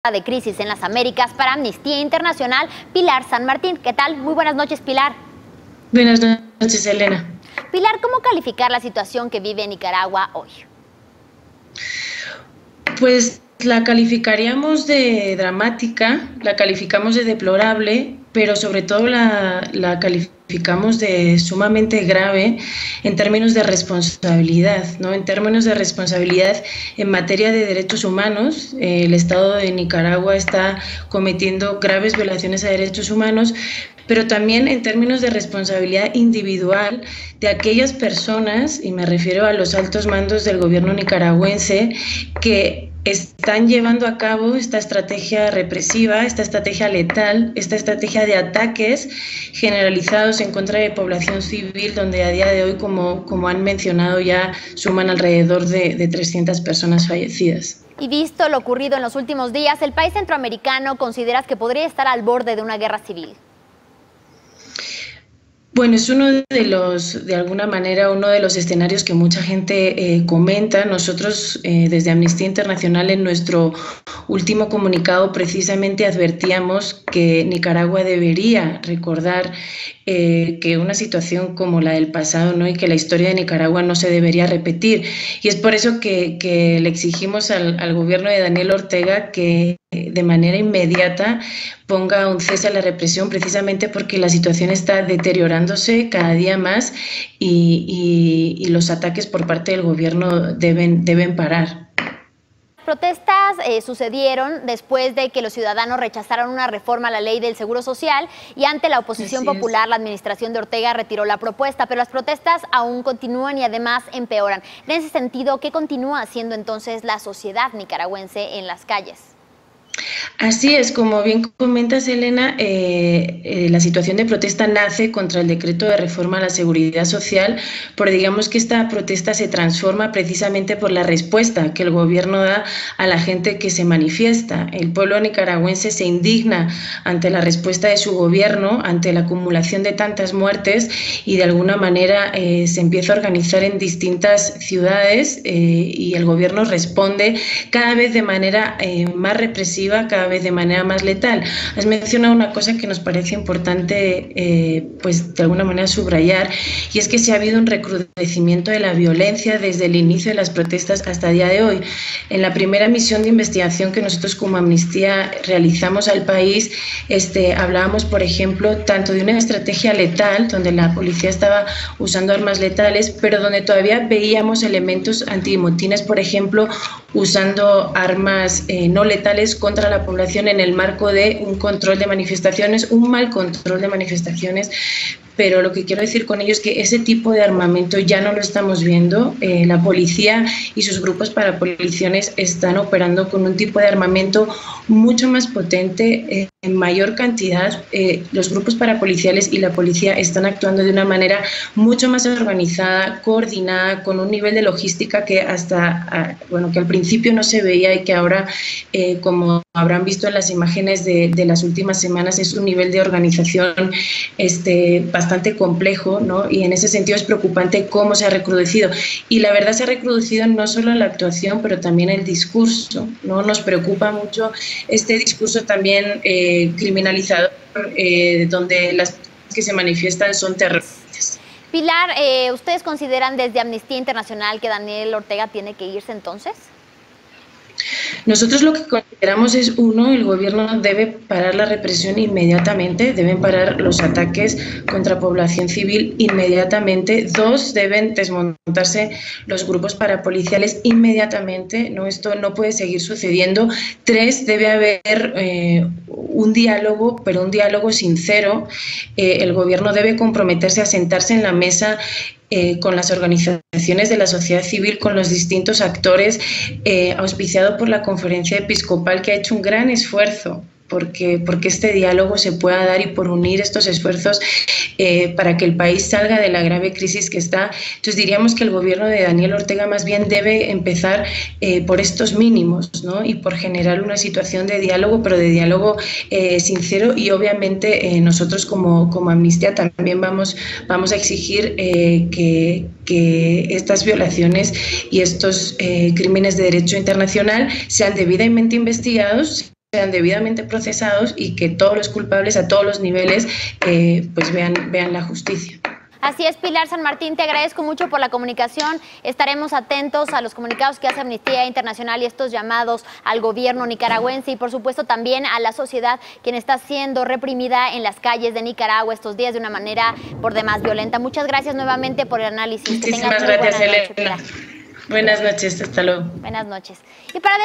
De crisis en las Américas para Amnistía Internacional, Pilar San Martín. ¿Qué tal? Muy buenas noches, Pilar. Buenas noches, Elena. Pilar, ¿cómo calificar la situación que vive Nicaragua hoy? Pues la calificaríamos de dramática, la calificamos de deplorable, pero sobre todo la calificamos de sumamente grave en términos de responsabilidad, ¿no? En términos de responsabilidad en materia de derechos humanos, el Estado de Nicaragua está cometiendo graves violaciones a derechos humanos, pero también en términos de responsabilidad individual de aquellas personas, y me refiero a los altos mandos del gobierno nicaragüense, que están llevando a cabo esta estrategia represiva, esta estrategia letal, esta estrategia de ataques generalizados en contra de población civil, donde a día de hoy, como han mencionado, ya suman alrededor de 300 personas fallecidas. Y visto lo ocurrido en los últimos días, ¿el país centroamericano consideras que podría estar al borde de una guerra civil? Bueno, es de alguna manera, uno de los escenarios que mucha gente comenta. Nosotros, desde Amnistía Internacional, en nuestro último comunicado, precisamente advertíamos que Nicaragua debería recordar que una situación como la del pasado, ¿no? Y que la historia de Nicaragua no se debería repetir. Y es por eso que le exigimos al gobierno de Daniel Ortega que de manera inmediata ponga un cese a la represión, precisamente porque la situación está deteriorándose cada día más y los ataques por parte del gobierno deben parar. Protestas sucedieron después de que los ciudadanos rechazaron una reforma a la ley del Seguro Social y ante la oposición popular la administración de Ortega retiró la propuesta, pero las protestas aún continúan y además empeoran. En ese sentido, ¿qué continúa haciendo entonces la sociedad nicaragüense en las calles? Así es, como bien comentas, Elena, la situación de protesta nace contra el decreto de reforma a la seguridad social, pero digamos que esta protesta se transforma precisamente por la respuesta que el gobierno da a la gente que se manifiesta. El pueblo nicaragüense se indigna ante la respuesta de su gobierno, ante la acumulación de tantas muertes y de alguna manera se empieza a organizar en distintas ciudades y el gobierno responde cada vez de manera más represiva, cada vez de manera más letal. Has mencionado una cosa que nos parece importante, pues de alguna manera subrayar, y es que se ha habido un recrudecimiento de la violencia desde el inicio de las protestas hasta el día de hoy. En la primera misión de investigación que nosotros como Amnistía realizamos al país, hablábamos, por ejemplo, tanto de una estrategia letal, donde la policía estaba usando armas letales, pero donde todavía veíamos elementos antimotines, por ejemplo, usando armas no letales contra la población en el marco de un control de manifestaciones, un mal control de manifestaciones. Pero lo que quiero decir con ello es que ese tipo de armamento ya no lo estamos viendo. La policía y sus grupos parapoliciales están operando con un tipo de armamento mucho más potente, en mayor cantidad. Los grupos parapoliciales y la policía están actuando de una manera mucho más organizada, coordinada, con un nivel de logística que que al principio no se veía y que ahora, como habrán visto en las imágenes de las últimas semanas, es un nivel de organización bastante complejo, ¿no? Y en ese sentido es preocupante cómo se ha recrudecido. Y la verdad se ha recrudecido no solo en la actuación, pero también el discurso, ¿no? Nos preocupa mucho este discurso también criminalizador, donde las que se manifiestan son terroristas. Pilar, ¿ustedes consideran desde Amnistía Internacional que Daniel Ortega tiene que irse entonces? Nosotros lo que consideramos es, uno, el gobierno debe parar la represión inmediatamente, deben parar los ataques contra población civil inmediatamente. Dos, deben desmontarse los grupos parapoliciales inmediatamente, ¿no? Esto no puede seguir sucediendo. Tres, debe haber un diálogo, pero un diálogo sincero. El gobierno debe comprometerse a sentarse en la mesa con las organizaciones de la sociedad civil, con los distintos actores, auspiciado por la Conferencia Episcopal, que ha hecho un gran esfuerzo porque este diálogo se pueda dar y por unir estos esfuerzos para que el país salga de la grave crisis que está. Entonces diríamos que el gobierno de Daniel Ortega más bien debe empezar por estos mínimos, ¿no? Y por generar una situación de diálogo, pero de diálogo sincero, y obviamente nosotros como Amnistía también vamos a exigir que estas violaciones y estos crímenes de derecho internacional sean debidamente investigados, sean debidamente procesados y que todos los culpables a todos los niveles pues vean la justicia. Así es, Pilar San Martín, te agradezco mucho por la comunicación. Estaremos atentos a los comunicados que hace Amnistía Internacional y estos llamados al gobierno nicaragüense y, por supuesto, también a la sociedad, quien está siendo reprimida en las calles de Nicaragua estos días de una manera por demás violenta. Muchas gracias nuevamente por el análisis. Muchísimas gracias, Elena. Buenas noches, hasta luego. Buenas noches. Y para